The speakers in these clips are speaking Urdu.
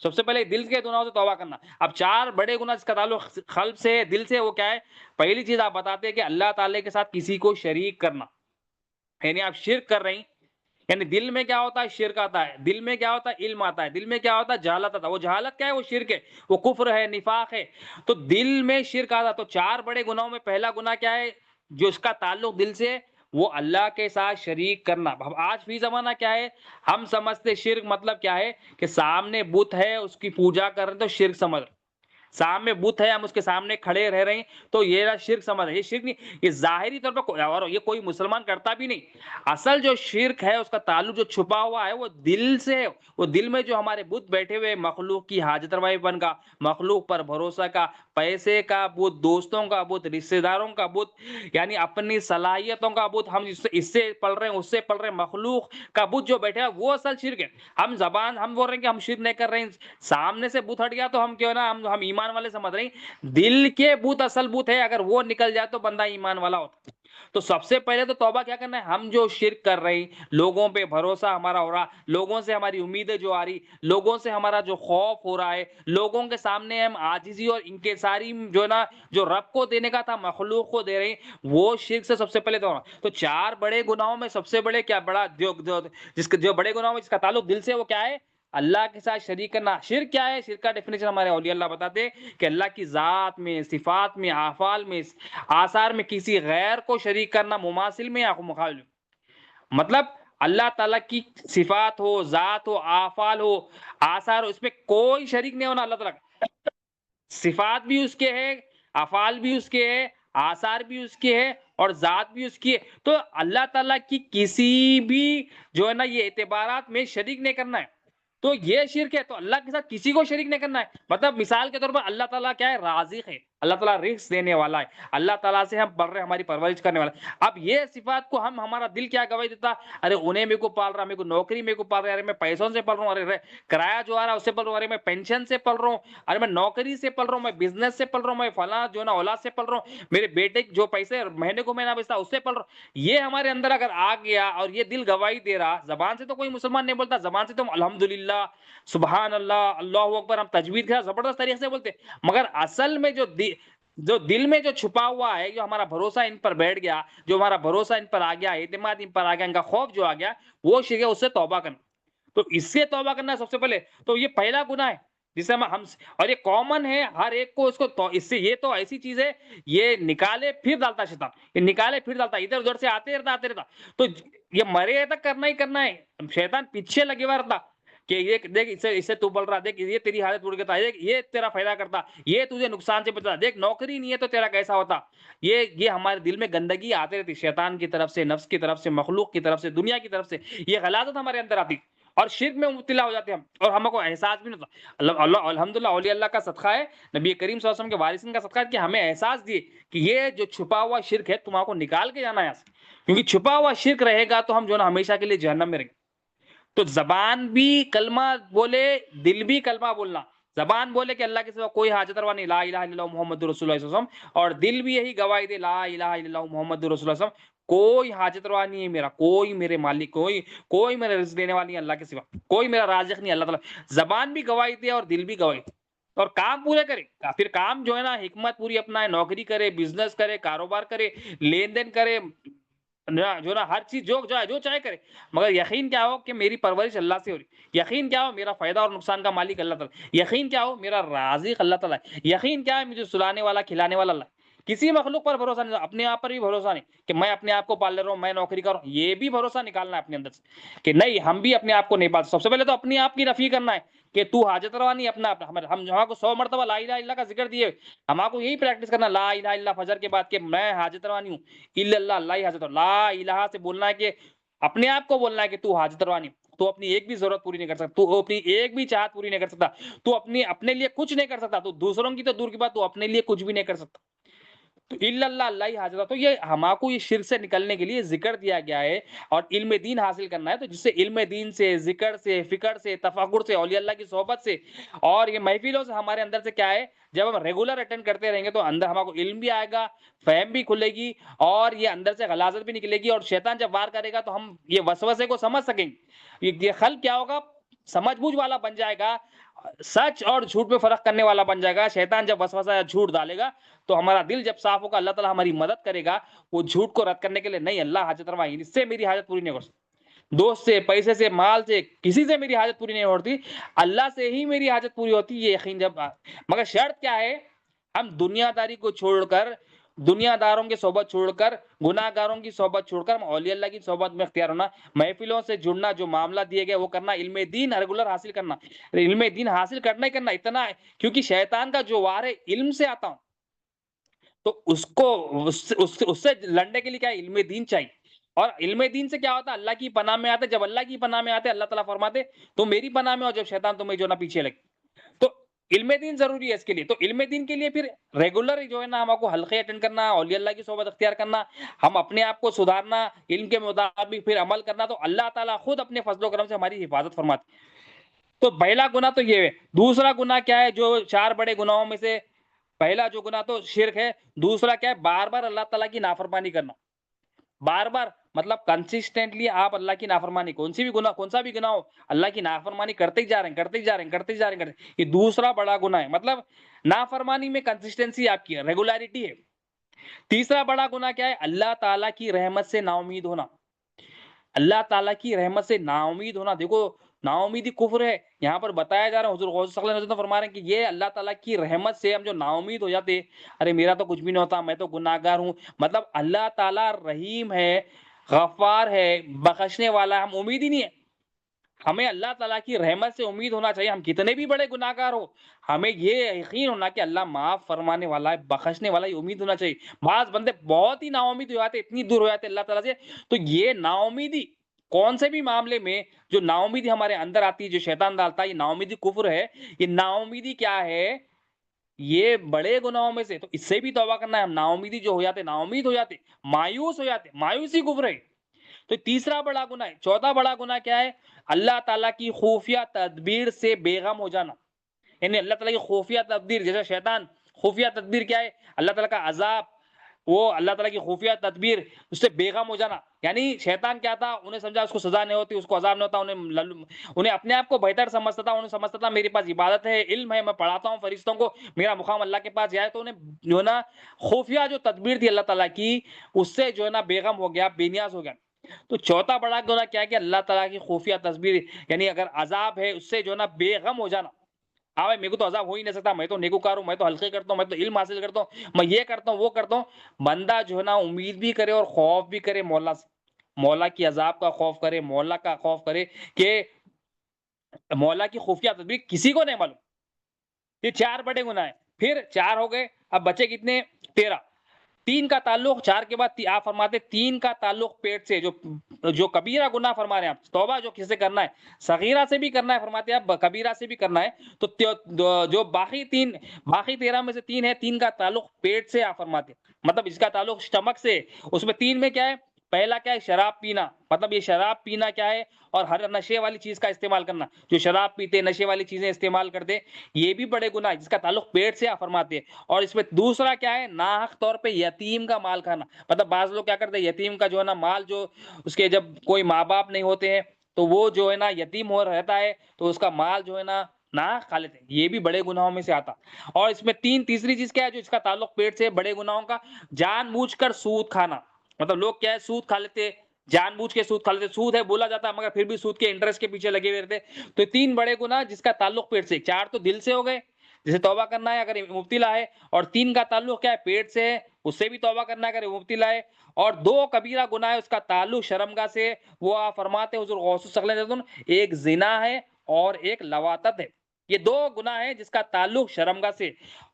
سب سے پہلے دل کے گناہوں سے توبہ کرنا. اب 4 بڑے گناہ جس کا تعلق قلب سے ہے، دل سے، وہ کیا ہے؟ پہلی چیز آپ بتاتے ہیں کہ اللہ تعالی کے ساتھ کسی کو شریک کرنا. یعنی آپ شرک کر رہے ہیں. یعنی دل میں کیا ہوتا ہے؟ شرک آتا ہے. دل میں کیا ہوتا ہے؟ علم آتا ہے. دل میں کیا ہوتا ہے؟ جہالت آتا ہے. وہ جہالت کیا ہے؟ وہ شرک ہے، وہ کفر ہے، نفاق ہے. تو دل میں شرک آتا. تو 4 بڑے گناہوں میں پہلا گناہ کیا ہے جو اس کا تعلق دل سے؟ وہ اللہ کے ساتھ شریک کرنا. اب آج فی زمانہ کیا ہے؟ ہم سمجھتے شرک مطلب کیا ہے کہ سامنے بت ہے اس کی پوجا کر رہے ہیں تو شرک سمجھ رہے ہیں. سامنے بت ہے، ہم اس کے سامنے کھڑے رہ رہے ہیں تو یہ شرک سمجھ رہے ہیں. یہ شرک نہیں، یہ ظاہری طور پر اور یہ کوئی مسلمان کرتا بھی نہیں. اصل جو شرک ہے اس کا تعلق جو چھپا ہوا ہے وہ دل سے ہے. وہ دل میں جو ہمارے بت بیٹھے ہوئے، مخلوق کی حاجت روائی بن کا، مخلوق پر بھروسہ کا، پیسے کا بت، دوستوں کا بت، رشتہ داروں کا بت، یعنی اپنی صلاحیتوں کا بت، ہم اس سے پل رہے ہیں، اس سے پل رہے ہیں، مخلوق کا بت جو بیٹھا ہے وہ اصل شرک ہے. ہم بول رہے ہیں کہ ہم شرک نہیں کر رہے ہیں، سامنے سے بت ہٹ گیا تو ہم کیوں نا ہم ایمان والے سمجھ رہے ہیں. دل کے بت اصل بت ہے، اگر وہ نکل جائے تو بندہ ایمان والا ہوتا. تو سب سے پہلے تو توبہ کیا کرنا ہے؟ ہم جو شرک کر رہے ہیں، لوگوں پہ بھروسہ ہمارا ہو رہا، لوگوں سے ہماری امیدیں جو آ رہی، لوگوں سے ہمارا جو خوف ہو رہا ہے، لوگوں کے سامنے ہم عاجزی اور انکساری جو ہے نا، جو رب کو دینے کا تھا مخلوق کو دے رہے ہیں، وہ شرک سے سب سے پہلے تو 4 بڑے گناہوں میں سب سے بڑے کیا بڑا جو بڑے گناہوں میں جس کا تعلق دل سے وہ کیا ہے؟ اللہ کے ساتھ شریک کرنا. شرک کیا ہے؟ شرک کا ڈیفینیشن ہمارے اولیاء اللہ بتاتے ہیں کہ اللہ کی ذات میں، صفات میں، افعال میں، آثار میں کسی غیر کو شریک کرنا، مماثل میں یا مخالف. مطلب اللہ تعالیٰ کی صفات ہو، ذات ہو، افعال ہو، آثار ہو، اس میں کوئی شریک نہیں ہونا. اللہ تعالیٰ کا صفات بھی اس کے ہے، افعال بھی اس کے ہے، آثار بھی اس کے ہے، اور ذات بھی اس کی ہے. تو اللہ تعالیٰ کی کسی بھی جو ہے نا یہ اعتبارات میں شریک نہیں کرنا ہے. تو یہ شرک ہے. تو اللہ کے ساتھ کسی کو شریک نہیں کرنا ہے. مطلب مثال کے طور پر اللہ تعالیٰ کیا ہے؟ رازق ہے. اللہ تعالیٰ رزق دینے والا ہے. اللہ تعالیٰ سے ہم پڑھ رہے ہیں، ہماری پرورش کرنے والا ہے. اب یہ صفات کو ہمارا دل کیا گواہی دیتا؟ ارے انہیں میرے کو پال رہا، میرے کو نوکری میرے کو پال رہا ہے، ارے میں پیسوں سے پل رہا ہوں، ارے کرایہ جو آ رہا ہے اس سے پل رہا ہوں، ارے میں پینشن سے پل رہا ہوں، ارے میں نوکری سے پل رہا ہوں، میں بزنس سے پل رہا ہوں، میں فلاں جو نا اولاد سے پل رہا ہوں، میرے بیٹے جو پیسے مہینے کو مہینہ بچتا اس سے پل رہا ہوں. یہ ہمارے اندر اگر آ گیا اور یہ دل گواہی دے رہا، زبان سے تو کوئی مسلمان نہیں بولتا، زبان سے تو الحمدللہ، سبحان اللہ، اللہ اکبر، ہم تجوید کے زبردست طریقے سے بولتے، مگر اصل میں جو دل میں جو چھپا ہوا ہے، جو ہمارا بھروسہ ان پر بیٹھ گیا، جو ہمارا بھروسہ ان پر آ گیا، اعتماد ان پر آ گیا، ان کا خوف جو آ گیا، وہ شرک ہے. اس سے توبہ کرنا. تو اس سے توبہ کرنا سب سے پہلے. تو یہ پہلا گناہ ہے جسے ہم اور یہ کامن ہے ہر ایک کو. اس کو اس سے یہ تو ایسی چیز ہے، یہ نکالے پھر ڈالتا شیطان، یہ نکالے پھر ڈالتا، ادھر ادھر سے آتے رہتا. تو یہ مرے تک کرنا ہی کرنا ہے. شیطان پیچھے لگے ہوا رہتا کہ یہ دیکھ اس سے تو بول رہا، دیکھ یہ تیری حالت بڑھ گیا، یہ تیرا فائدہ کرتا، یہ تجھے نقصان سے بچتا، دیکھ نوکری نہیں ہے تو تیرا کیسا ہوتا. یہ ہمارے دل میں گندگی آتے رہتی، شیطان کی طرف سے، نفس کی طرف سے، مخلوق کی طرف سے، دنیا کی طرف سے. یہ غلاظت ہمارے اندر آتی اور شرک میں مبتلا ہو جاتے ہم، اور ہم کو احساس بھی نہیں ہوتا. اللہ الحمدللہ اولیاء اللہ کا صدقہ ہے، نبی کریم صلی اللہ علیہ وسلم کے وارثین کا صدقہ ہے کہ ہمیں احساس دیے کہ یہ جو چھپا ہوا شرک ہے تمہارے کو نکال کے جانا ہے یہاں سے. کیونکہ چھپا ہوا شرک رہے گا تو ہم جو نا ہمیشہ کے لیے جہنم میں رہیں گے. تو زبان بھی کلمہ بولے، دل بھی کلمہ بولنا. زبان بولے کہ اللہ کے سوا کوئی حاجت روا نہیں، لا الہ الا اللہ محمد رسول اللہ صلی اللہ علیہ وسلم، اور دل بھی یہی گواہی دے، لا الہ الا اللہ محمد رسول اللہ صلی اللہ علیہ وسلم، کوئی حاجت روا نہیں ہے میرا، کوئی میرے مالک، کوئی میرا رزق دینے والا نہیں اللہ کے سوا، کوئی میرا رازق نہیں اللہ تعالیٰ. زبان بھی گواہی دے اور دل بھی گواہی دے، اور کام پورے کرے. پھر کام جو ہے نا حکمت پوری اپنائے، نوکری کرے، بزنس کرے، کاروبار کرے، لین دین کرے، جو نا ہر چیز جو چاہے کرے، مگر یقین کیا ہو کہ میری پرورش اللہ سے ہو رہی، یقین کیا ہو میرا فائدہ اور نقصان کا مالک اللہ تعالیٰ، یقین کیا ہو میرا رازق اللہ تعالیٰ ہے، یقین کیا ہے مجھے سلانے والا کھلانے والا اللہ. کسی مخلوق پر بھروسہ نہیں، اپنے آپ پر بھی بھروسہ نہیں کہ میں اپنے آپ کو پال لے رہا ہوں، میں نوکری کر رہا ہوں. یہ بھی بھروسہ نکالنا ہے اپنے اندر سے کہ نہیں، ہم بھی اپنے آپ کو نہیں پالتے. سب سے پہلے تو اپنے آپ کی نفی کرنا ہے کہ تو حاجت روا نہیں اپنا. ہم جہاں کو 100 مرتبہ لا الہ الا اللہ کا ذکر دیے، ہمارا کو یہی پریکٹس کرنا، لا الہ الا اللہ فجر کے بعد کہ میں حاجت روا نہیں ہوں، الا اللہ، اللہ ہی حاجت روا. لا الہ سے بولنا ہے کہ اپنے آپ کو بولنا ہے کہ تو حاجت روا نہیں، تو اپنی ایک بھی ضرورت پوری نہیں کر سکتا، تو اپنی ایک بھی چاہت پوری نہیں کر سکتا، تو اپنے لیے کچھ نہیں کر سکتا، تو دوسروں کی تو دور کی بات، تو اپنے لیے کچھ بھی نہیں کر سکتا. تو الا اللہ، اللہ ہی حاضر. تو یہ ہما کو یہ شرک سے نکلنے کے لیے ذکر دیا گیا ہے اور علم دین حاصل کرنا ہے. تو جس سے علم دین سے، ذکر سے، فکر سے، تفکر سے، اولیاء اللہ کی صحبت سے اور یہ محفلوں سے ہمارے اندر سے کیا ہے، جب ہم ریگولر اٹینڈ کرتے رہیں گے تو اندر ہمارے کو علم بھی آئے گا، فہم بھی کھلے گی، اور یہ اندر سے غلاظت بھی نکلے گی، اور شیطان جب وار کرے گا تو ہم یہ وسوسے کو سمجھ سکیں گے. یہ خلق کیا ہوگا؟ سمجھ بوجھ والا بن جائے گا، سچ اور جھوٹ میں فرق کرنے والا بن جائے گا. شیطان جب وسوسہ یا جھوٹ ڈالے گا تو ہمارا دل جب صاف ہوگا، اللہ تعالیٰ ہماری مدد کرے گا وہ جھوٹ کو رد کرنے کے لیے. نہیں، اللہ حاجت روا ہے، اس سے میری حاجت پوری نہیں ہو سکتی. دوست سے، پیسے سے، مال سے، کسی سے میری حاجت پوری نہیں ہوتی. اللہ سے ہی میری حاجت پوری ہوتی. یہ یقین جب مگر شرط کیا ہے؟ ہم دنیا داری کو چھوڑ کر، دنیا داروں کی صحبت چھوڑ کر، گناہ گاروں کی صحبت چھوڑ کر ہم اولیاء اللہ کی صحبت میں اختیار ہونا، محفلوں سے جڑنا، جو معاملہ دیے گئے وہ کرنا، علم دین ریگولر حاصل کرنا. علم دین حاصل کرنا ہی کرنا اتنا ہے، کیونکہ شیطان کا جو وار ہے علم سے آتا ہوں، تو اس کو اس سے لڑنے کے لیے کیا ہے؟ علم دین چاہیے. اور علم دین سے کیا ہوتا ہے؟ اللہ کی پناہ میں آتے. جب اللہ کی پناہ میں آتے اللہ تعالیٰ فرماتے تو میری پناہ میں، اور جب شیطان تمہیں جو نا پیچھے لگے. تو علم دین ضروری ہے اس کے لیے. تو علم دین کے لیے پھر ریگولر جو ہے نا ہم کو حلقے اٹینڈ کرنا، اولیاء اللہ کی صحبت اختیار کرنا، ہم اپنے آپ کو سدھارنا، علم کے مطابق پھر عمل کرنا. تو اللہ تعالیٰ خود اپنے فضل و کرم سے ہماری حفاظت فرماتے. تو پہلا گناہ تو یہ ہے. دوسرا گناہ کیا ہے؟ جو 4 بڑے گناہوں میں سے پہلا جو گناہ تو شرک ہے. دوسرا کیا ہے؟ بار بار اللہ تعالیٰ کی نافرمانی کرنا. بار بار مطلب کنسسٹنٹلی آپ اللہ کی نافرمانی، کون سا بھی گناہ ہو، اللہ کی نافرمانی کرتے ہی جا رہے ہیں، کرتے ہی جا رہے ہیں، کرتے ہی جا رہے ہیں. یہ دوسرا بڑا گناہ ہے. مطلب نافرمانی میں کنسسٹنسی آپ کی ہے، ریگولیرٹی ہے. تیسرا بڑا گناہ کیا ہے؟ اللہ تعالیٰ کی رحمت سے نا امید ہونا. اللہ تعالیٰ کی رحمت سے نا امید ہونا. دیکھو، نا امیدی کفر ہے. یہاں پر بتایا جا رہا ہے، حضور غوث صلی اللہ علیہ وسلم فرما رہے ہیں کہ یہ اللہ تعالیٰ کی رحمت سے ہم جو نا امید ہو جاتے، ارے میرا تو کچھ بھی نہیں ہوتا، میں تو گناہ گار ہوں. مطلب اللہ تعالیٰ رحیم ہے، غفار ہے، بخشنے والا ہے، ہم امید ہی نہیں ہے. ہمیں اللہ تعالیٰ کی رحمت سے امید ہونا چاہیے. ہم کتنے بھی بڑے گناہ گار ہو، ہمیں یہ یقین ہونا کہ اللہ معاف فرمانے والا ہے، بخشنے والا ہے، یہ امید ہونا چاہیے. بعض بندے بہت ہی نا امید ہو جاتے، اتنی دور ہو جاتے اللہ تعالیٰ سے. تو یہ نا امیدی کون سے بھی معاملے میں جو نا امیدی ہمارے اندر آتی ہے، جو شیطان ڈالتا ہے، یہ نا امیدی کفر ہے. یہ نا امیدی کیا ہے؟ یہ بڑے گناہوں میں سے. تو اس سے بھی توبہ کرنا ہے. ہم نا امیدی جو ہو جاتے، نا امید ہو جاتے، مایوس ہو جاتے، مایوسی کفر ہے. تو تیسرا بڑا گناہ ہے. چوتھا بڑا گناہ کیا ہے؟ اللہ تعالیٰ کی خفیہ تدبیر سے بے غم ہو جانا. یعنی اللہ تعالیٰ کی خفیہ تدبیر، جیسے شیطان خفیہ تدبیر کیا ہے؟ اللہ تعالیٰ کا عذاب، وہ اللہ تعالیٰ کی خفیہ تدبیر، اس سے بے غم ہو جانا. یعنی شیطان کیا تھا؟ انہیں سمجھا اس کو سزا نہیں ہوتی، اس کو عذاب نہیں ہوتا. انہیں اپنے آپ کو بہتر سمجھتا تھا. انہیں سمجھتا تھا میرے پاس عبادت ہے، علم ہے، میں پڑھاتا ہوں فرشتوں کو، میرا مقام اللہ کے پاس جائے. تو انہیں جو ہے نا خفیہ جو تدبیر تھی اللہ تعالیٰ کی، اس سے جو ہے نا بے غم ہو گیا، بے نیاز ہو گیا. تو چوتھا بڑا گناہ کیا ہے؟ کہ اللہ تعالیٰ کی خفیہ تصویر، یعنی اگر عذاب ہے اس سے جو ہے نا بے غم ہو جانا. ہاں بھائی، میرے کو تو عذاب ہو ہی نہیں سکتا، میں تو نیکوکار ہوں، میں تو حلقے کرتا ہوں، میں تو علم حاصل کرتا ہوں، میں یہ کرتا ہوں، وہ کرتا ہوں. بندہ جو ہے نا امید بھی کرے اور خوف بھی کرے مولا سے. مولا کی عذاب کا خوف کرے، مولا کا خوف کرے کہ مولا کی خفیہ تدبیر کسی کو نہیں معلوم. یہ 4 بڑے گناہ ہیں. پھر 4 ہو گئے، اب بچے کتنے؟ 13. 3 کا تعلق 4 کے بعد آپ فرماتے 3 کا تعلق پیٹ سے. جو کبیرہ گناہ فرما رہے ہیں آپ، توبہ جو کس سے کرنا ہے، صغیرہ سے بھی کرنا ہے فرماتے ہیں آپ، کبیرہ سے بھی کرنا ہے. تو جو باقی 13 میں سے 3 ہے، 3 کا تعلق پیٹ سے آپ فرماتے ہیں. مطلب اس کا تعلق اسٹمک سے. اس میں 3 میں کیا ہے؟ پہلا کیا ہے؟ شراب پینا. مطلب یہ شراب پینا کیا ہے؟ اور ہر نشے والی چیز کا استعمال کرنا. جو شراب پیتے، نشے والی چیزیں استعمال کرتے، یہ بھی بڑے گناہ ہے، جس کا تعلق پیٹ سے آپ فرماتے ہیں. اور اس میں دوسرا کیا ہے؟ ناحق طور پہ یتیم کا مال کھانا. مطلب بعض لوگ کیا کرتے ہیں؟ یتیم کا جو ہے نا مال، جو اس کے جب کوئی ماں باپ نہیں ہوتے ہیں تو وہ جو ہے نا یتیم ہو رہتا ہے، تو اس کا مال جو ہے نا کھا لیتے ہیں. یہ بھی بڑے گناہوں میں سے آتا. اور اس میں تیسری چیز کیا ہے جو اس کا تعلق پیٹ سے بڑے گناہوں کا؟ جان بوجھ کر سود کھانا. مطلب لوگ کیا ہے؟ سود کھا لیتے، جان بوجھ کے سود کھا لیتے. سود ہے بولا جاتا ہے مگر پھر بھی سود کے انٹرسٹ کے پیچھے لگے ہوئے رہتے. تو 3 بڑے گناہ جس کا تعلق پیٹ سے. 4 تو دل سے ہو گئے، جسے توبہ کرنا ہے اگر مبتلا ہے. اور 3 کا تعلق کیا ہے؟ پیٹ سے ہے، اس سے بھی توبہ کرنا ہے اگر مبتلا ہے. اور 2 کبیرہ گناہ ہے، اس کا تعلق شرمگاہ سے. وہ آپ فرماتے حضور غوث صلی اللہ علیہ وسلم، ایک زنا ہے اور ایک لواطت ہے. یہ 2 گناہ ہیں جس کا تعلق شرمگاہ سے.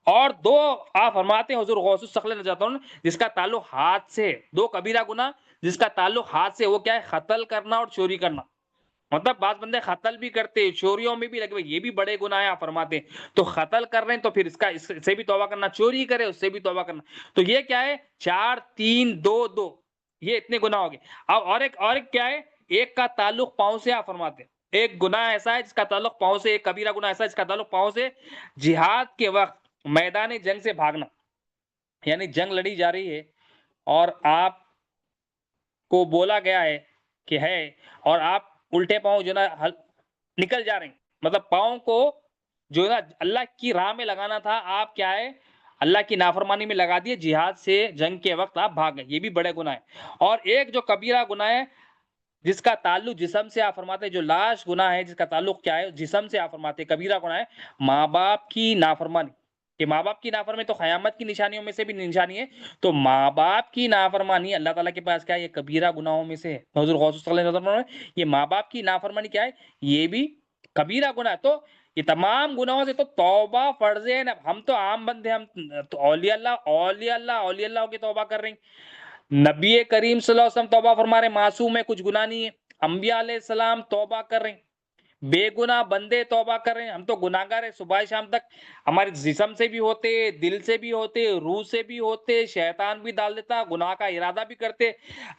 اور 2 آپ فرماتے حضور غوث صلی اللہ علیہ وسلم جس کا تعلق ہاتھ سے. 2 کبیرہ گناہ جس کا تعلق ہاتھ سے. وہ کیا ہے؟ قتل کرنا اور چوری کرنا. مطلب بعض بندے قتل بھی کرتے، چوریوں میں بھی لگے ہوئے، یہ بھی بڑے گناہ آپ فرماتے ہیں. تو قتل کر رہے ہیں تو پھر اس سے بھی توبہ کرنا، چوری کرے اس سے بھی توبہ کرنا. تو یہ کیا ہے؟ 4 3 2 2، یہ اتنے گناہ ہو گئے. اب اور ایک کیا ہے؟ ایک کا تعلق پاؤں سے آپ فرماتے ہیں. ایک گناہ ایسا ہے جس کا تعلق پاؤں سے. ایک کبیرہ گناہ ایسا ہے جس کا تعلق پاؤں سے. جہاد کے وقت میدان جنگ سے بھاگنا. یعنی جنگ لڑی جا رہی ہے اور آپ کو بولا گیا ہے کہ ہے، اور آپ الٹے پاؤں جو نا نکل جا رہے ہیں، مطلب پاؤں کو جو ہے نا اللہ کی راہ میں لگانا تھا، آپ کیا ہے اللہ کی نافرمانی میں لگا دیے، جہاد سے جنگ کے وقت آپ بھاگ گئے، یہ بھی بڑے گناہ ہے۔ اور ایک جو کبیرہ گناہ ہے جس کا تعلق جسم سے، آپ فرماتے ہیں جو لاش گناہ ہے جس کا تعلق کیا ہے جسم سے، آپ فرماتے ہیں کبیرہ گناہ ہے ماں باپ کی نافرمانی، کہ ماں باپ کی نافرمانی تو قیامت کی نشانیوں میں سے بھی نشانی ہے، تو ماں باپ کی نافرمانی اللہ تعالیٰ کے پاس کیا ہے، یہ کبیرہ گناہوں میں سے ہے۔ حضور غوث صلی اللہ علیہ وسلم نے یہ ماں باپ کی نافرمانی کیا ہے، یہ بھی کبیرہ گناہ ہے۔ تو یہ تمام گناہوں سے تو توبہ فرض ہے نا، ہم تو عام بندے، ہم تو اولیاء اللہ کی توبہ کر رہے ہیں، نبی کریم صلی اللہ علیہ وسلم توبہ فرما رہے ہیں، معصوم ہے، کچھ گناہ نہیں ہے، انبیاء علیہ السلام توبہ کر رہے ہیں، بے گناہ بندے توبہ کر رہے ہیں، ہم تو گناہگار ہیں، صبح شام تک ہمارے جسم سے بھی ہوتے، دل سے بھی ہوتے، روح سے بھی ہوتے، شیطان بھی ڈال دیتا، گناہ کا ارادہ بھی کرتے،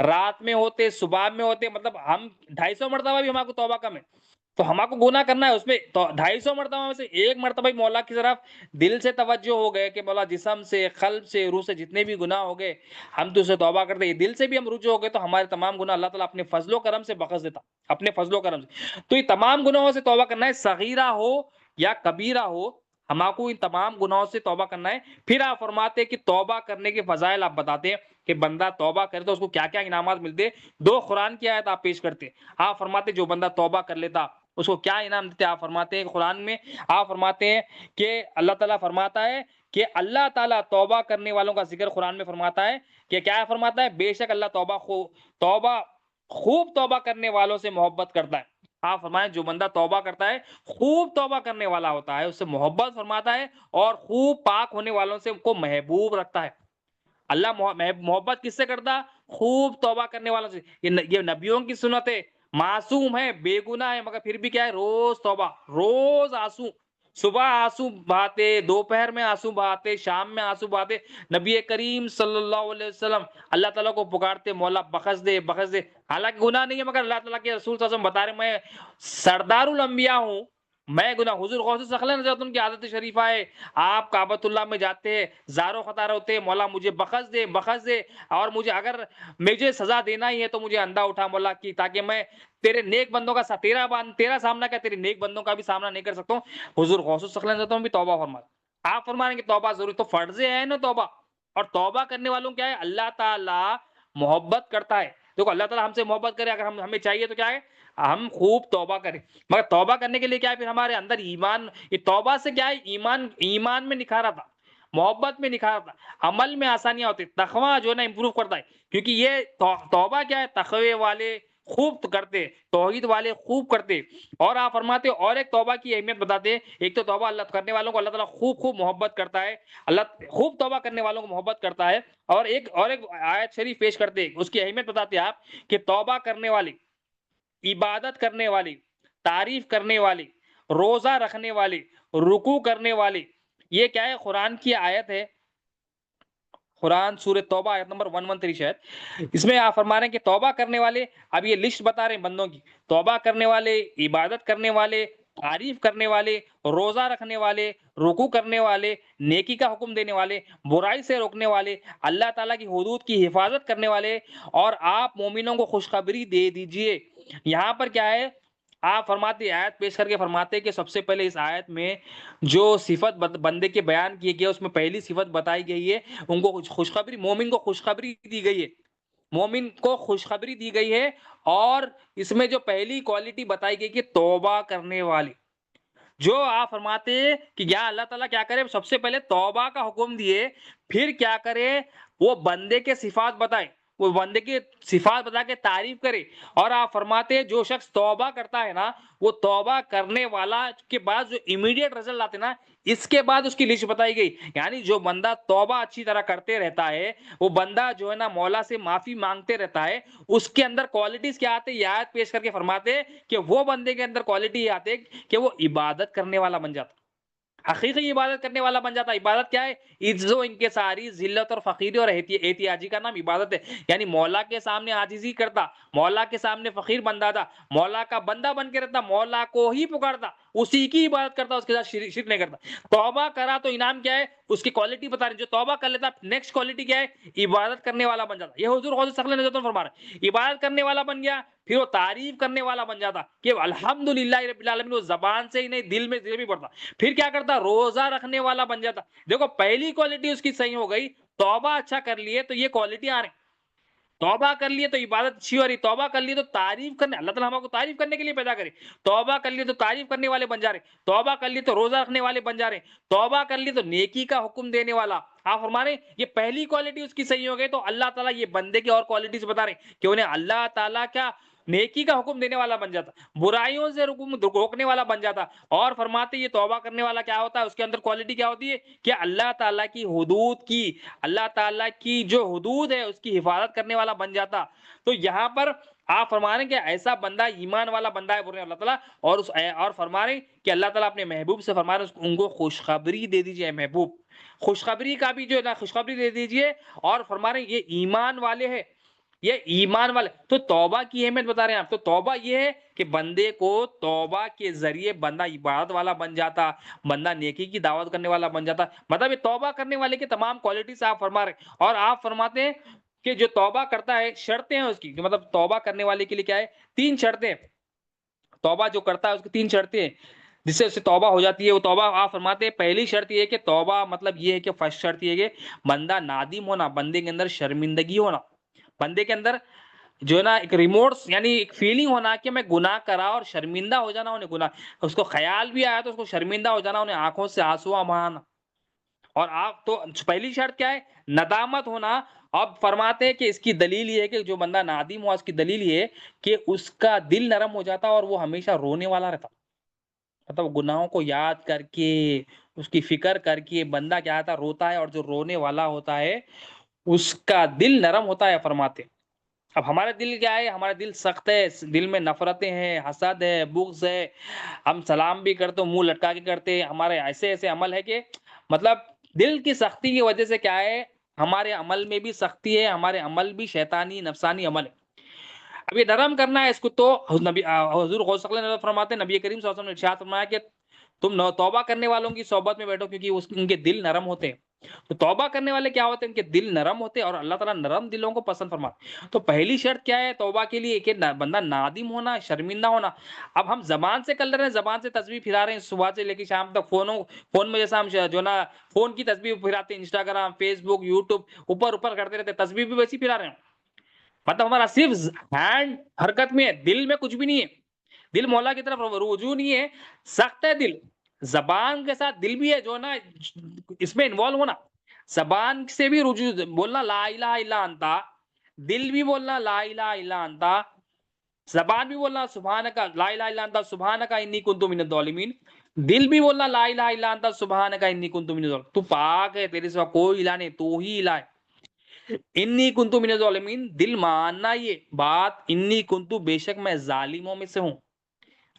رات میں ہوتے، صبح میں ہوتے، مطلب ہم 250 مرتبہ بھی ہمارے کو توبہ کم ہے، تو ہمارے کو گناہ کرنا ہے، اس میں تو 250 مرتبہ میں سے ایک مرتبہ ہی مولا کی طرف دل سے توجہ ہو گئے کہ مولا جسم سے، قلب سے، روح سے جتنے بھی گناہ ہو گئے ہم تو اسے توبہ کرتے ہیں، دل سے بھی ہم رجوع ہو گئے تو ہمارے تمام گناہ اللہ تعالیٰ اپنے فضل و کرم سے بخش دیتا، اپنے فضل و کرم سے۔ تو یہ تمام گناہوں سے توبہ کرنا ہے، صغیرہ ہو یا کبیرہ ہو، ہمارے کو ان تمام گناہوں سے توبہ کرنا ہے۔ پھر آپ فرماتے ہیں کہ توبہ کرنے کے فضائل آپ بتاتے ہیں کہ بندہ توبہ کرے تو اس کو کیا کیا انعامات ملتے ہیں۔ دو قرآن کی آیت آپ پیش کرتے ہیں، آپ فرماتے ہیں جو بندہ توبہ کر لیتا اس کو کیا انعام دیتے ہیں، آپ فرماتے ہیں قرآن میں، آپ فرماتے ہیں کہ اللہ تعالیٰ فرماتا ہے کہ اللہ تعالیٰ توبہ کرنے والوں کا ذکر قرآن میں فرماتا ہے کہ کیا فرماتا ہے، بے شک اللہ توبہ خوب توبہ کرنے والوں سے محبت کرتا ہے۔ آپ فرمائیں جو بندہ توبہ کرتا ہے خوب توبہ کرنے والا ہوتا ہے، اس سے محبت فرماتا ہے، اور خوب پاک ہونے والوں سے کو محبوب رکھتا ہے۔ اللہ محبت کس سے کرتا، خوب توبہ کرنے والوں سے۔ یہ نبیوں کی سنت ہے، معصوم ہے، بے گناہ ہے، مگر پھر بھی کیا ہے، روز توبہ، روز آنسو، صبح آنسو بہاتے، دوپہر میں آنسو بہاتے، شام میں آنسو بہاتے، نبی کریم صلی اللہ علیہ وسلم اللہ تعالیٰ کو پکارتے، مولا بخش دے بخش دے، حالانکہ گناہ نہیں ہے، مگر اللہ تعالیٰ کے رسول صلی اللہ علیہ وسلم بتا رہے میں سردار الانبیاء ہوں، میں گناہ، حضور غوث ثقلین رضی اللہ عنہ کی عادت شریفہ ہے، آپ کعبۃ اللہ میں جاتے ہیں، زار و خطار ہوتے ہیں، مولا مجھے بخش دے بخش دے، اور اگر مجھے سزا دینا ہی ہے تو مجھے اندھا اٹھا مولا کی، تاکہ میں تیرے نیک بندوں کا تیرا سامنا کیا، تیرے نیک بندوں کا بھی سامنا نہیں کر سکتا ہوں۔ حضور غوث ثقلین رضی اللہ عنہ بھی توبہ فرماتے، آپ فرمائیں گے توبہ ضروری، تو فرض ہے نا توبہ، اور توبہ کرنے والوں کیا ہے، اللہ تعالیٰ محبت کرتا ہے۔ دیکھو اللہ تعالیٰ ہم سے محبت کرے، اگر ہمیں چاہیے تو کیا ہے، ہم خوب توبہ کریں، مگر توبہ کرنے کے لیے کیا ہے، پھر ہمارے اندر ایمان، یہ توبہ سے کیا ہے، ایمان میں نکھار آتا، محبت میں نکھار آتا، عمل میں آسانیاں ہوتی، تقویٰ جو ہے نا امپروو کرتا ہے، کیونکہ یہ توبہ کیا ہے، تقوی والے خوب کرتے، توحید والے خوب کرتے۔ اور آپ فرماتے اور ایک توبہ کی اہمیت بتاتے ہیں، ایک تو توبہ اللہ کرنے والوں کو اللہ تعالیٰ خوب محبت کرتا ہے، اللہ خوب توبہ کرنے والوں کو محبت کرتا ہے، اور ایک آیت شریف پیش کرتے، اس کی اہمیت بتاتے ہیں آپ کہ توبہ کرنے والے، عبادت کرنے والے، تعریف کرنے والے، روزہ رکھنے والے، رکوع کرنے والے، یہ کیا ہے، قرآن کی آیت ہے، قرآن سورہ توبہ آیت نمبر 113 شاید، اس میں آپ فرما رہے ہیں کہ توبہ کرنے والے، اب یہ لسٹ بتا رہے ہیں بندوں کی، توبہ کرنے والے، عبادت کرنے والے، تعریف کرنے والے، روزہ رکھنے والے، رکوع کرنے والے، نیکی کا حکم دینے والے، برائی سے روکنے والے، اللہ تعالیٰ کی حدود کی حفاظت کرنے والے، اور آپ مومنوں کو خوشخبری دے دیجئے۔ یہاں پر کیا ہے، آپ فرماتے آیت پیش کر کے فرماتے کہ سب سے پہلے اس آیت میں جو صفت بندے کے بیان کیے گئے، اس میں پہلی صفت بتائی گئی ہے، ان کو خوشخبری، مومن کو خوشخبری دی گئی ہے، مومن کو خوشخبری دی گئی ہے، اور اس میں جو پہلی کوالٹی بتائی گئی کہ توبہ کرنے والے، جو آپ فرماتے ہیں کہ کیا اللہ تعالیٰ کیا کرے، سب سے پہلے توبہ کا حکم دیے، پھر کیا کرے، وہ بندے کے صفات بتائے، وہ بندے کی صفات بتا کے تعریف کرے، اور آپ فرماتے ہیں جو شخص توبہ کرتا ہے نا، وہ توبہ کرنے والا کے بعد جو امیڈیٹ رزلٹ آتے نا، اس کے بعد اس کی لسٹ بتائی گئی، یعنی جو بندہ توبہ اچھی طرح کرتے رہتا ہے، وہ بندہ جو ہے نا مولا سے معافی مانگتے رہتا ہے، اس کے اندر کوالٹیز کیا آتے، یہ آیت پیش کر کے فرماتے کہ وہ بندے کے اندر کوالٹی یہ آتے کہ وہ عبادت کرنے والا بن جاتا، حقیقی عبادت کرنے والا بن جاتا۔ عبادت کیا ہے، عز و انکساری، ذلت اور فقیری اور احتیاجی کا نام عبادت ہے، یعنی مولا کے سامنے عاجزی کرتا، مولا کے سامنے فقیر بن جاتا، مولا کا بندہ بن کے رہتا، مولا کو ہی پکارتا، اسی کی عبادت کرتا, اس کے ساتھ شرک نہیں کرتا. توبہ کرا تو انعام کیا ہے, اس کی کوالٹی بتا رہے ہیں. جو توبہ کر لیتا نیکسٹ کوالٹی کیا ہے, عبادت کرنے والا بن جاتا. یہ حضور غوث ثقلین رضی اللہ عنہ فرما رہے ہیں, عبادت کرنے والا بن گیا, پھر وہ تعریف کرنے والا بن جاتا کہ الحمدللہ رب العالمین, وہ زبان سے ہی نہیں دل میں بھی پڑتا. پھر کیا کرتا, روزہ رکھنے والا بن جاتا. دیکھو پہلی کوالٹی اس کی صحیح ہو گئی, توبہ اچھا کر لیے تو یہ کوالٹی آ رہی. توبہ کر لیے تو عبادت اچھی ہو رہی, توبہ کر لیے تو تعریف کرنے, اللہ تعالیٰ ہم کو تعریف کرنے کے لیے پیدا کرے. توبہ کر لیے تو تعریف کرنے والے بن جا رہے, توبہ کر لیے تو روزہ رکھنے والے بن جا رہے, توبہ کر لیے تو نیکی کا حکم دینے والا. آپ فرما رہے ہیں یہ پہلی کوالٹی اس کی صحیح ہو گئی, تو اللہ تعالیٰ یہ بندے کی اور کوالٹیز بتا رہے ہیں کہ انہیں اللہ تعالیٰ کیا نیکی کا حکم دینے والا بن جاتا, برائیوں سے روکنے والا بن جاتا. اور فرماتے یہ توبہ کرنے والا کیا ہوتا ہے, اس کے اندر کوالٹی کیا ہوتی ہے کہ اللہ تعالیٰ کی حدود کی, اللہ تعالیٰ کی جو حدود ہے اس کی حفاظت کرنے والا بن جاتا. تو یہاں پر آپ فرما رہے ہیں کہ ایسا بندہ ایمان والا بندہ ہے بول رہے ہیں اللہ تعالیٰ, اور فرما رہے ہیں کہ اللہ تعالیٰ اپنے محبوب سے فرما رہے ہیں ان کو خوشخبری دے دیجئے. محبوب خوشخبری کا بھی جو ہے نا خوشخبری دے دیجئے, اور فرما رہے ہیں یہ ایمان والے ہیں, یہ ایمان والے. تو توبہ کی اہمیت بتا رہے ہیں آپ. تو توبہ یہ ہے کہ بندے کو توبہ کے ذریعے بندہ عبادت والا بن جاتا, بندہ نیکی کی دعوت کرنے والا بن جاتا. مطلب یہ توبہ کرنے والے کے تمام کوالٹیز آپ فرما رہے ہیں. اور آپ فرماتے ہیں کہ جو توبہ کرتا ہے شرطیں ہیں اس کی, مطلب توبہ کرنے والے کے لیے کیا ہے, 3 شرطیں. توبہ جو کرتا ہے اس کی 3 شرطیں ہیں جس سے اس سے توبہ ہو جاتی ہے. وہ توبہ آپ فرماتے ہیں پہلی شرط یہ ہے کہ توبہ مطلب یہ ہے کہ فرسٹ شرط یہ ہے کہ بندہ نادم ہونا, بندے کے اندر شرمندگی ہونا, بندے کے اندر جو ہے نا ایک ریمورس یعنی ایک فیلنگ ہونا کہ میں گناہ کرا اور شرمندہ ہو جانا, انہیں گناہ اس کو خیال بھی آیا تو اس کو شرمندہ ہو جانا, انہیں آنکھوں سے آنسو بہانا. اور آپ تو پہلی شرط کیا ہے, ندامت ہونا. اب فرماتے ہیں کہ اس کی دلیل یہ ہے کہ جو بندہ نادم ہوا اس کی دلیل یہ ہے کہ اس کا دل نرم ہو جاتا اور وہ ہمیشہ رونے والا رہتا. مطلب گناہوں کو یاد کر کے اس کی فکر کر کے بندہ کیا ہوتا روتا ہے, اور جو رونے والا ہوتا ہے اس کا دل نرم ہوتا ہے فرماتے. اب ہمارا دل کیا ہے, ہمارا دل سخت ہے, دل میں نفرتیں ہیں, حسد ہے, بغض ہے, ہم سلام بھی کرتے منہ لٹکا کے کرتے, ہمارے ایسے ایسے عمل ہے کہ مطلب دل کی سختی کی وجہ سے کیا ہے ہمارے عمل میں بھی سختی ہے, ہمارے عمل بھی شیطانی نفسانی عمل ہے. اب یہ نرم کرنا ہے اس کو, تو حضور غوث ثقلین فرماتے ہیں نبی کریم صلی اللہ علیہ وسلم نے ارشاد فرمایا کہ تم توبہ کرنے والوں کی صحبت میں بیٹھو کیونکہ ان کے دل نرم ہوتے ہیں. تو توبہ کرنے والے کیا ہوتے ہیں, ان کے دل نرم ہوتے ہیں, اور اللہ تعالیٰ نرم دلوں کو پسند فرماتے. تو پہلی شرط کیا ہے توبہ کے لیے کہ بندہ نادم ہونا, شرمندہ ہونا. اب ہم زبان سے کر رہے ہیں, زبان سے تسبیح پھرا رہے ہیں صبح سے لے کے شام تک, فون میں جیسا ہم جو نا فون کی تسبیح پھراتے ہیں, انسٹاگرام, فیس بک, یوٹیوب اوپر کرتے رہتے, تسبیح بھی ویسی پھرا رہے ہیں. مطلب ہمارا صرف ہینڈ حرکت میں ہے, دل میں کچھ بھی نہیں ہے, دل مولا کی طرف رجوع نہیں ہے, سخت ہے دل. زبان کے ساتھ دل بھی ہے جو نا اس میں انوالو ہونا, زبان سے بھی رجوع بولنا لا الہ الا انتا, دل بھی بولنا لا الہ الا انتا, زبان بھی بولنا سبحانک لا الہ الا انتا سبحانک انی کنت من الظالمین, دل بھی بولنا لا الہ الا انتا سبحانک انی کنت من الظالمین, تو پاک ہے, تیرے سوا کوئی الہ نہیں, تو ہی الہ ہے. انی کنتو من الظالمین, دل ماننا یہ بات, انی کنتو بے شک میں ظالموں میں سے ہوں.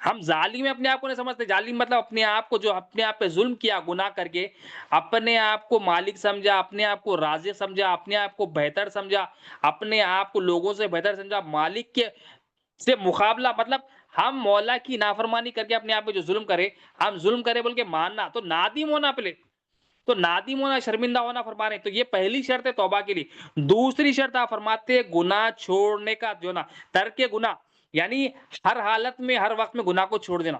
ہم ظالم اپنے آپ کو نہیں سمجھتے, ظالم مطلب اپنے آپ کو جو اپنے آپ پہ ظلم کیا گناہ کر کے, اپنے آپ کو مالک سمجھا, اپنے آپ کو رازق سمجھا, اپنے آپ کو بہتر سمجھا, اپنے آپ کو لوگوں سے بہتر سمجھا, مالک کے سے مقابلہ, مطلب ہم مولا کی نافرمانی کر کے اپنے آپ پہ جو ظلم کرے, ہم ظلم کرے بول کے ماننا, تو نادم ہونا پہلے, تو نادم ہونا, شرمندہ ہونا فرما رہے ہیں. تو یہ پہلی شرط ہے توبہ کے لیے. دوسری شرط آپ فرماتے ہیں گناہ چھوڑنے کا, جو نا ترک گناہ, یعنی ہر حالت میں ہر وقت میں گناہ کو چھوڑ دینا,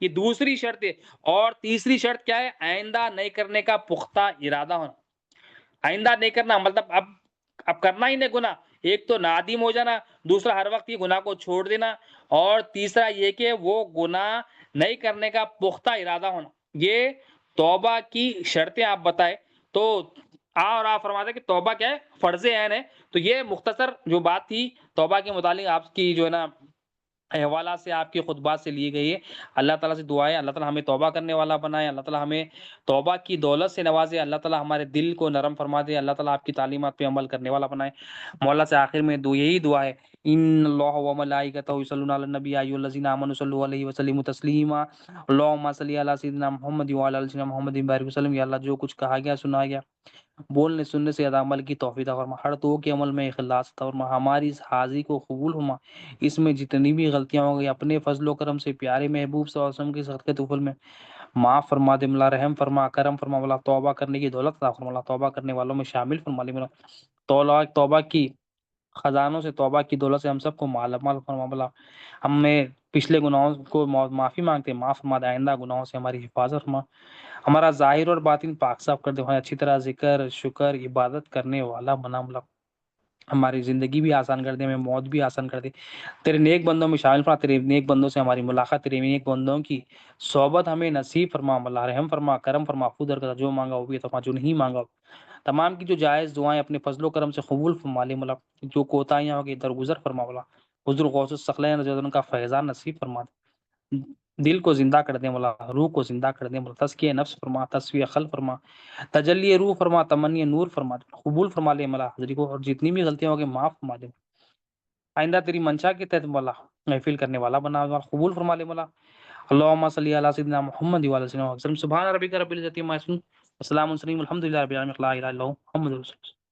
یہ دوسری شرط ہے. اور تیسری شرط کیا ہے, آئندہ نہیں کرنے کا پختہ ارادہ ہونا. آئندہ نہیں کرنا مطلب اب کرنا ہی نہیں گناہ, ایک تو نادم ہو جانا, دوسرا ہر وقت یہ گناہ کو چھوڑ دینا, اور تیسرا یہ کہ وہ گناہ نہیں کرنے کا پختہ ارادہ ہونا. یہ توبہ کی شرطیں آپ بتائے. تو اور آپ فرماتے ہیں کہ توبہ کیا ہے, فرض عین ہے. تو یہ مختصر جو بات تھی توبہ کے متعلق آپ کی جو ہے نا حوالات سے, آپ کے خطبات سے لی گئی ہے. اللہ تعالیٰ سے دعا ہے اللہ تعالیٰ ہمیں توبہ کرنے والا بنائے, اللہ تعالیٰ ہمیں توبہ کی دولت سے نوازے, اللہ تعالیٰ ہمارے دل کو نرم فرما دے, اللہ تعالیٰ آپ کی تعلیمات پہ عمل کرنے والا بنائے. مولا سے آخر میں یہی دعا ہے ان اللہ و ملائکتہ یصلون علی النبی یا ایھا الذین آمنوا صلوا علیہ وسلموا تسلیما اللهم صل علی سیدنا محمد وعلی آل سیدنا محمد بارک وسلم۔ یا اللہ جو کچھ کہا گیا سنا گیا بولنے سننے سے زیادہ عمل کی توفیق عطا فرما، ہر تو کے عمل میں اخلاص عطا فرما، ہماری اس حاضری کو قبول فرما، اس میں جتنی بھی غلطیاں ہو گئی اپنے فضل و کرم سے پیارے محبوب صلی اللہ علیہ وسلم کے صدقے طفل میں معاف فرما دے مولا، رحم فرما، کرم فرما مولا، توبہ کرنے کی دولت عطا فرما مولا، توبہ کرنے والوں میں شامل فرما لے مولا، توبہ کی خزانوں سے، توبہ کی دولت سے ہم سب کو مالا مال فرما مولا، ہم میں پچھلے گناہوں کو معافی مانگتے ہیں، معاف فرما دے، آئندہ گناہوں سے ہماری حفاظت فرما، ہمارا ظاہر اور باطن پاک صاف کر دے، ہمیں اچھی طرح ذکر شکر عبادت کرنے والا بنا مولا، ہماری زندگی بھی آسان کر دے، ہمیں موت بھی آسان کر دے، تیرے نیک بندوں میں شامل فرما، تیرے نیک بندوں سے ہماری ملاقات، تیرے نیک بندوں کی صحبت ہمیں نصیب فرما مولا، رحم فرما، کرم فرما، خود درگزر، جو مانگا وہ بھی فرما، جو نہیں مانگا تمام کی جو جائز دعائیں اپنے فضل و کرم سے قبول فرما لے مولا، جو کوتاہیاں ہو گئی درگزر فرما مولا، حضور غوث الثقلین رضی اللہ عنہ کا فیضان نصیب فرما دے، دل کو زندہ کر دے مولا، روح کو زندہ کر دے مولا، تزکیہ نفس فرما، تصفیہ قلب فرما، تجلی روح فرما، تمنی نور فرما، قبول فرما لے مولا حضری کو، اور جتنی بھی غلطیاں ہو گئی معاف فرما دے، آئندہ تیری منشا کے تحت مولا محفل کرنے والا بنا مولا، قبول فرما لے مولا، اللهم صل علی سیدنا محمد وعلی سیدنا محمد سبحان ربک رب العزۃ عما یصفون وسلام علی المرسلین والحمد للہ رب العالمین، لا الہ الا اللہ محمد رسول اللہ۔